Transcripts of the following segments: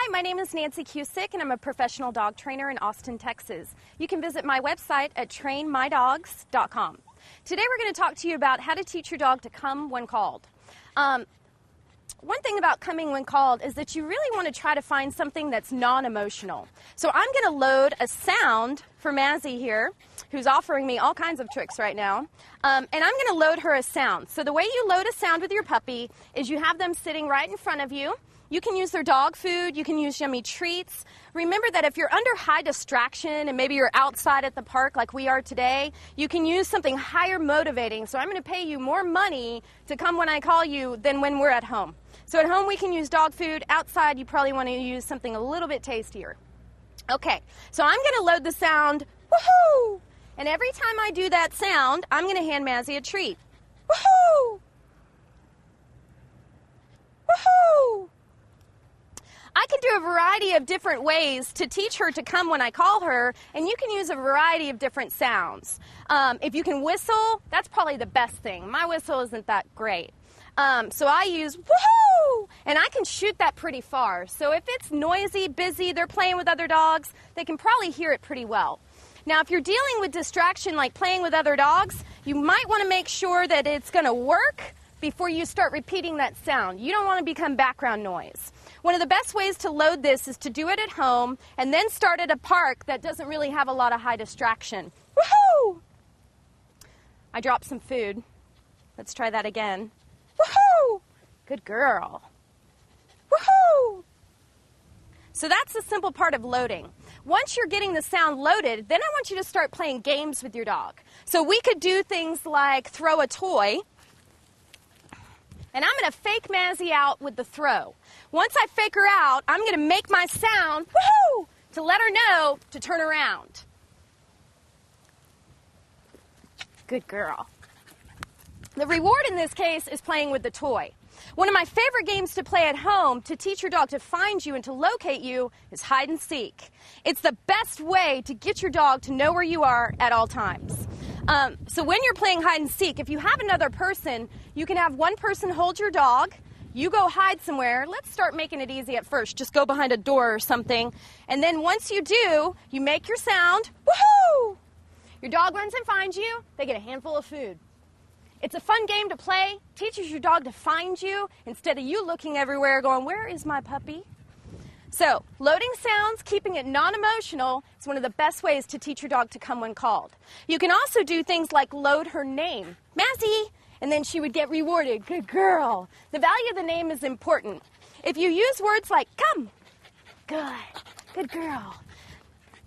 Hi, my name is Nancy Cusick, and I'm a professional dog trainer in Austin, Texas. You can visit my website at trainmydogs.com. Today we're going to talk to you about how to teach your dog to come when called. One thing about coming when called is that you really want to try to find something that's non-emotional. So I'm going to load a sound for Mazzy here, who's offering me all kinds of tricks right now, and I'm going to load her a sound. So the way you load a sound with your puppy is you have them sitting right in front of you. You can use their dog food, you can use yummy treats. Remember that if you're under high distraction and maybe you're outside at the park like we are today, you can use something higher motivating. So I'm going to pay you more money to come when I call you than when we're at home. So at home we can use dog food. Outside you probably want to use something a little bit tastier. Okay, so I'm going to load the sound, woohoo! And every time I do that sound, I'm going to hand Mazzy a treat. Woohoo! Woohoo! I can do a variety of different ways to teach her to come when I call her, and you can use a variety of different sounds. If you can whistle, that's probably the best thing. My whistle isn't that great. So I use woohoo, and I can shoot that pretty far. So if it's noisy, busy, they're playing with other dogs, they can probably hear it pretty well. Now, if you're dealing with distraction like playing with other dogs, you might want to make sure that it's going to work before you start repeating that sound. You don't want to become background noise. One of the best ways to load this is to do it at home and then start at a park that doesn't really have a lot of high distraction. Woohoo! I dropped some food. Let's try that again. Woohoo! Good girl. Woohoo! So that's the simple part of loading. Once you're getting the sound loaded, then I want you to start playing games with your dog. So we could do things like throw a toy. And I'm going to fake Mazzy out with the throw. Once I fake her out, I'm going to make my sound, woohoo, to let her know to turn around. Good girl. The reward in this case is playing with the toy. One of my favorite games to play at home to teach your dog to find you and to locate you is hide and seek. It's the best way to get your dog to know where you are at all times. So when you're playing hide and seek, if you have another person, you can have one person hold your dog, you go hide somewhere. Let's start making it easy at first. Just go behind a door or something. And then once you do, you make your sound, woohoo! Your dog runs and finds you, they get a handful of food. It's a fun game to play, teaches your dog to find you instead of you looking everywhere going, where is my puppy? So, loading sounds, keeping it non-emotional is one of the best ways to teach your dog to come when called. You can also do things like load her name, Mazzy, and then she would get rewarded, good girl. The value of the name is important. If you use words like come, good girl,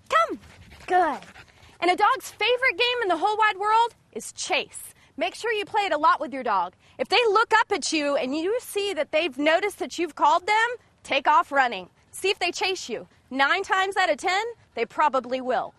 come, good. And a dog's favorite game in the whole wide world is chase. Make sure you play it a lot with your dog. If they look up at you and you see that they've noticed that you've called them, take off running. See if they chase you. 9 times out of 10, they probably will.